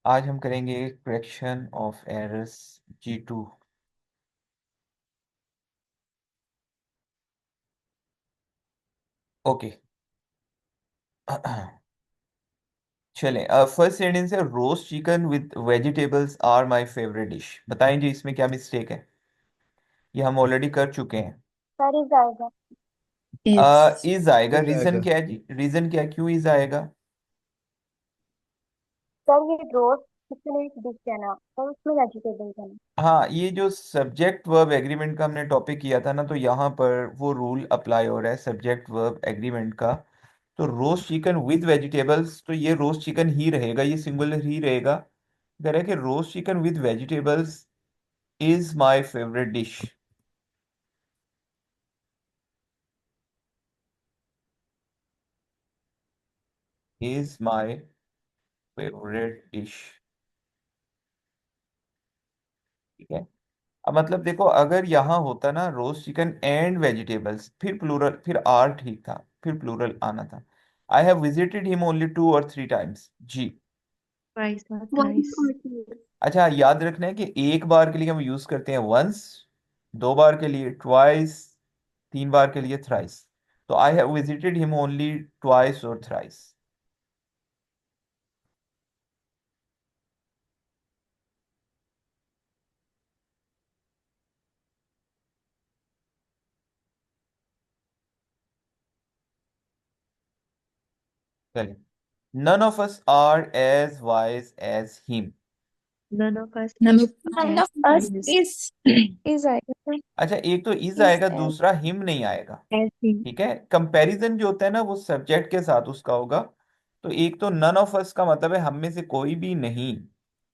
आज हम करेंगे correction of errors G2। Okay. चलें, फर्स्ट सेंटेंस है roast chicken with vegetables are my favourite dish. बताएं जी इसमें क्या मिस्टेक है। ये हम ऑलरेडी कर चुके हैं। सर इज आएगा। इज इज आएगा, मिल रीजन जाएगा। क्या है जी, रीजन क्या है, क्यों इज आएगा। सर ये रोस्ट किचन एक डिश है ना, सर उसमें वेजिटेबल्स है ना। हाँ, ये जो सब्जेक्ट वर्ब एग्रीमेंट का हमने टॉपिक किया था ना, तो यहाँ पर वो रूल अप्लाई हो रहा है सब्जेक्ट वर्ब एग्रीमेंट का। तो रोस्ट चिकन विद वेजिटेबल्स, तो ये रोस्ट चिकन ही रहेगा, ये सिंगुलर ही रहेगा। कह रहा है कि roast chicken with vegetables is my favourite dish. Is my favourite dish. ठीक है। अब मतलब देखो, अगर यहाँ होता ना रोस्ट चिकन एंड वेजिटेबल्स, फिर प्लूरल, फिर आर ठीक था, फिर प्लूरल आना था। I have visited him only 2 और 3 टाइम्स जी। ट्वाइस और वंस थ्राइस। और ट्वाइस। अच्छा, याद रखना है कि एक बार के लिए हम यूज करते हैं वंस, 2 बार के लिए ट्वाइस, 3 बार के लिए थ्राइस। तो I have visited him only twice और थ्राइस। चलिए, none of us are as wise as him। None of us None of None as of us is is आएगा सर। अच्छा, एक तो इज इज आएगा, एज। दूसरा him नहीं आएगा। as him. ठीक है, कंपैरिजन जो होता है ना वो सब्जेक्ट के साथ उसका होगा। तो एक तो नन ऑफ अस का मतलब है हम में से कोई भी नहीं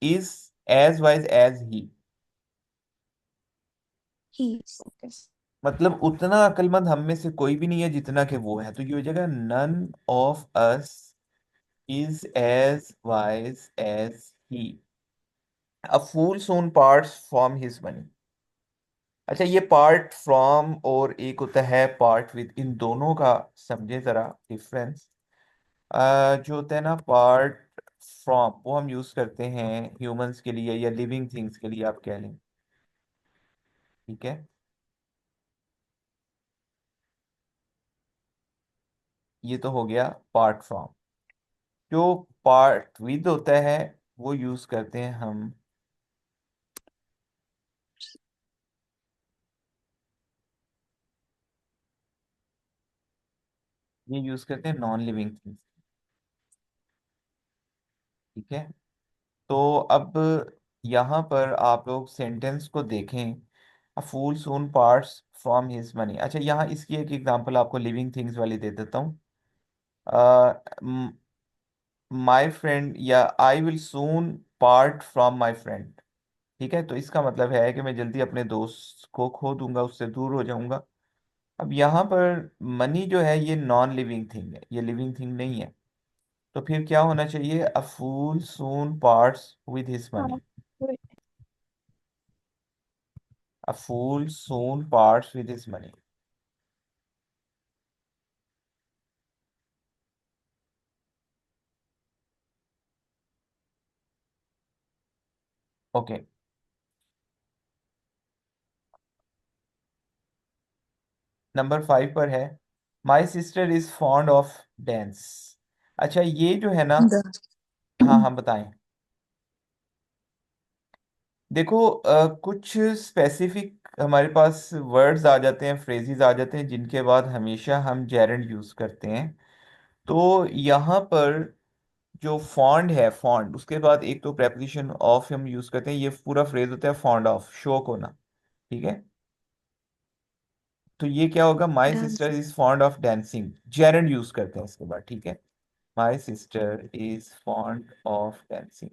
is as wise as he, he. Okay. मतलब उतना अक्लमंद हम में से कोई भी नहीं है जितना कि वो है। तो ये हो जाएगा none of us is as wise as he. A fool soon parts from his money. अच्छा, ये पार्ट फ्रॉम और एक होता है पार्ट विद, इन दोनों का समझे जरा डिफरेंस। जो होता है ना पार्ट फ्रॉम, वो हम यूज करते हैं ह्यूमंस के लिए या लिविंग थिंग्स के लिए, आप कह लें। ठीक है। ये तो हो गया पार्ट फ्रॉम। जो पार्ट विद होता है वो यूज करते हैं हम, ये यूज करते हैं नॉन लिविंग थिंग्स। ठीक है। तो अब यहाँ पर आप लोग सेंटेंस को देखें। अ fool soon parts from his money. अच्छा, यहाँ इसकी एक एग्जांपल आपको लिविंग थिंग्स वाली दे देता हूँ। माई फ्रेंड या I will soon part from my friend. ठीक है, तो इसका मतलब है कि मैं जल्दी अपने दोस्त को खो दूंगा, उससे दूर हो जाऊंगा। अब यहाँ पर मनी जो है ये नॉन लिविंग थिंग है, ये लिविंग थिंग नहीं है। तो फिर क्या होना चाहिए, a fool soon parts with his हाँ। Money. A fool soon parts with his money. Okay. Number 5 पर है, my sister is fond of dance. अच्छा, ये जो है ना, the हाँ हाँ बताएं। देखो, कुछ स्पेसिफिक हमारे पास वर्ड्स आ जाते हैं, फ्रेजेस आ जाते हैं जिनके बाद हमेशा हम जेरंड यूज करते हैं। तो यहाँ पर जो फॉन्ड है, फॉन्ड उसके बाद एक तो प्रेपोजिशन ऑफ हम यूज करते हैं, ये पूरा फ्रेज होता है फॉन्ड ऑफ, शौक होना। ठीक है। तो ये क्या होगा, my sister Dancing. Is fond of dancing, gerund use करते हैं इसके बाद। ठीक है, my sister is fond of dancing.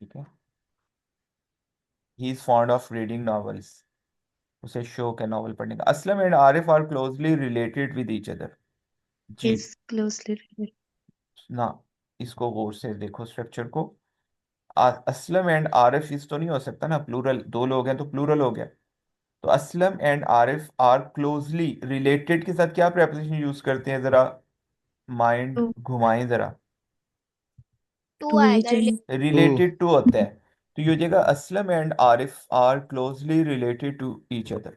ठीक है। He is fond of reading novels, उसे शौक है नॉवल पढ़ने का। Aslam and Arif are closely related with each other जी। Is closely related. ना, इसको गौर से देखो स्ट्रक्चर को। असलम एंड आरिफ इस तो नहीं हो सकता ना, प्लूरल, दो लोग हैं तो प्लूरल हो गया। तो Aslam and Arif are closely related के साथ क्या प्रेपोजिशन यूज करते हैं जरा, माइंड To घुमाएं जरा। टू टू ही आएगा चाहिए। टू। रिलेटेड टू होता है, तो ये हो जाएगा Aslam and Arif are closely related to each other.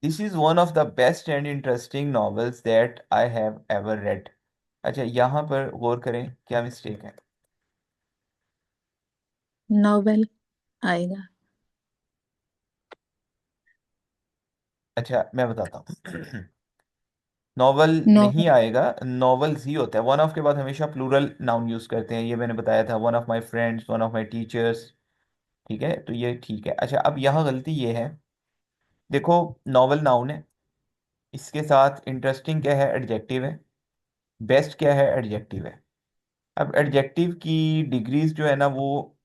This is one of the best and interesting novels that I have ever read. अच्छा, यहाँ पर गौर करें, क्या मिस्टेक है? नोवेल आएगा। अच्छा, मैं बताता हूँ। Novel novel. नहीं आएगा, नॉवेल्स ही होता है। वन ऑफ के बाद हमेशा प्लूरल नाउन यूज करते हैं, ये मैंने बताया था। One of my friends, one of my teachers. ठीक है, तो ये ठीक है। अच्छा, अब यहाँ गलती ये है, देखो, नॉवल नाउन है, इसके साथ इंटरेस्टिंग क्या है? एडजेक्टिव है। बेस्ट क्या है? एडजेक्टिव है। अब एडजेक्टिव की डिग्रीज जो है ना, वो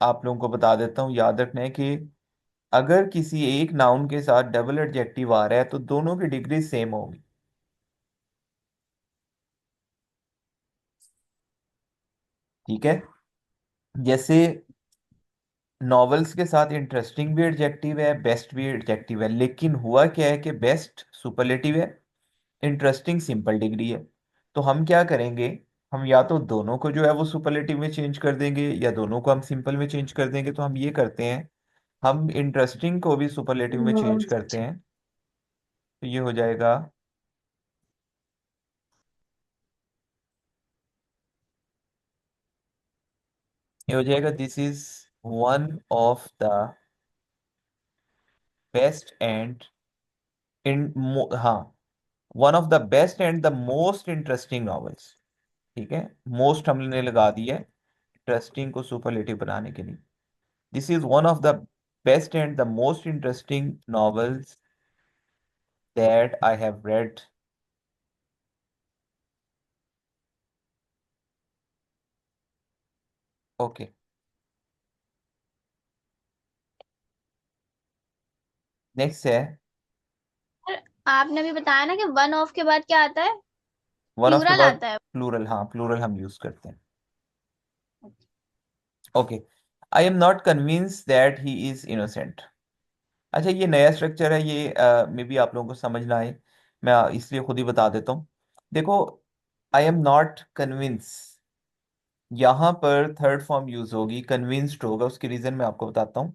आप लोगों को बता देता हूँ। याद रखना है कि अगर किसी एक नाउन के साथ डबल एडजेक्टिव आ रहा है तो दोनों की डिग्री सेम होगी। ठीक है, जैसे नॉवेल्स के साथ इंटरेस्टिंग भी एडजेक्टिव है, बेस्ट भी एडजेक्टिव है, लेकिन हुआ क्या है कि बेस्ट सुपरलेटिव है, इंटरेस्टिंग सिंपल डिग्री है। तो हम क्या करेंगे, हम या तो दोनों को जो है वो सुपरलेटिव में चेंज कर देंगे, या दोनों को हम सिंपल में चेंज कर देंगे। तो हम ये करते हैं, हम इंटरेस्टिंग को भी सुपरलेटिव में चेंज करते हैं। तो ये हो जाएगा, ये हो जाएगा, this is one of the best and in हाँ, one of the best and the most interesting novels. ठीक है, मोस्ट हमने लगा दिया है इंटरेस्टिंग को सुपरलेटिव बनाने के लिए। This is one of the best and the most interesting novels that I have read. Okay, next है, सर, आपने अभी बताया ना कि वन ऑफ के बाद क्या आता है? वन ऑफ के प्लूरल बाद आता है। प्लूरल। हाँ, प्लूरल हम यूज करते हैं। Okay, I am not convince that he is innocent. अच्छा, ये नया स्ट्रक्चर है, ये मे बी आप लोगों को समझ ना आए, मैं इसलिए खुद ही बता देता हूँ। देखो, आई एम नॉट कन्विंस, यहाँ पर थर्ड फॉर्म यूज होगी, कन्विंस्ड होगा। उसकी रीजन मैं आपको बताता हूँ।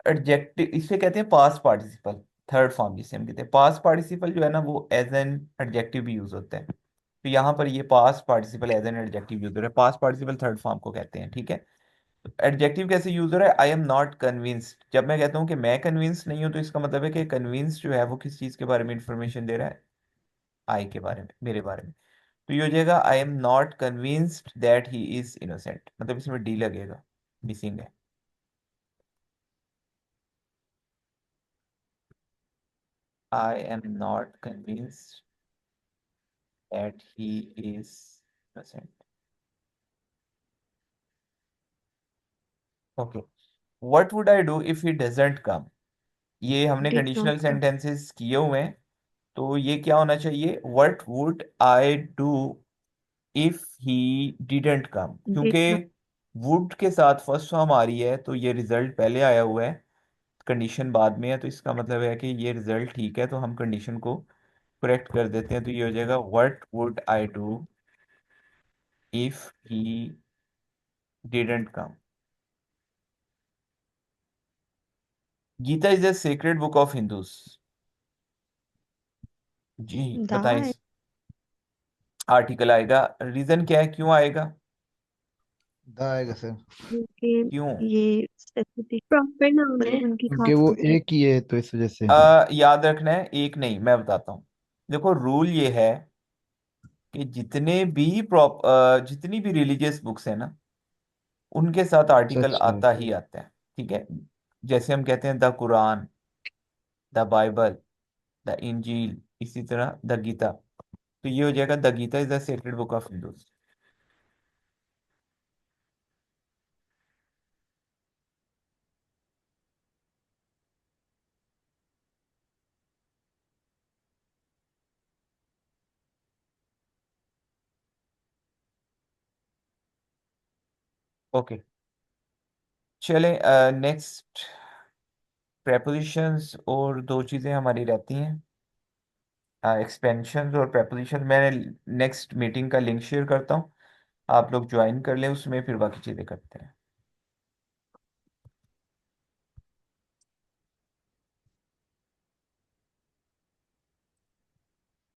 एडजेक्टिव इसे कहते हैं पास्ट पार्टिसिपल, थर्ड फॉर्म जिसे हम कहते हैं। पास्ट पार्टिसिपल जो है ना, वो एज एन एडजेक्टिव भी यूज होता है। तो यहाँ पर ये past participle as an adjective use हो रहा है। पास्ट पार्टिसिपल थर्ड फॉर्म को कहते हैं। ठीक है, एडजेक्टिव कैसे यूज हो रहा है? आई एम नॉट कन्विंस्ड, जब मैं कहता हूँ कि मैं कन्विंस नहीं हूं, तो इसका मतलब है कि कन्विंस जो है वो किस चीज के बारे में इंफॉर्मेशन दे रहा है? आई के बारे में, मेरे बारे में। तो ये हो जाएगा, I am not convinced that he is innocent, मतलब इसमें डी लगेगा, मिसिंग है। I am not convinced that he is innocent. Okay, what would I do if he doesn't come? ये हमने did conditional not come. Sentences किए हुए हैं, तो ये क्या होना चाहिए? What would I do if he didn't come, did क्योंकि नॉट। वुड के साथ फर्स्ट फॉर्म आ रही है, तो ये रिजल्ट पहले आया हुआ है, कंडीशन बाद में है। तो इसका मतलब है कि ये रिजल्ट ठीक है, तो हम कंडीशन को करेक्ट कर देते हैं। तो ये हो जाएगा, what would I do if he didn't come. Gita is a secret book of Hindus. जी, दा बताएं। है आर्टिकल आएगा, रीजन क्या है, क्यों आएगा? द आएगा सर। क्योंकि क्यों? ये स्पेसिफिक प्रॉपर नाउन है, उनकी क्योंकि वो खासियत है। एक ही है तो इस वजह से। याद रखना है, एक नहीं, मैं बताता हूँ। देखो, रूल ये है कि जितनी भी रिलीजियस बुक्स है ना, उनके साथ अच्छा आर्टिकल अच्छा। आता ही आता है। ठीक है, जैसे हम कहते हैं the Quran, the Bible, the Injil, इसी तरह द गीता। तो ये हो जाएगा, the Gita is the sacred book of Hindus. Okay, चले नेक्स्ट। प्रेपोजिशंस और दो चीज़ें हमारी रहती हैं, एक्सपेंशंस और प्रेपोजिशन। मैं नेक्स्ट मीटिंग का लिंक शेयर करता हूँ, आप लोग ज्वाइन कर लें उसमें, फिर बाकी चीज़ें करते हैं।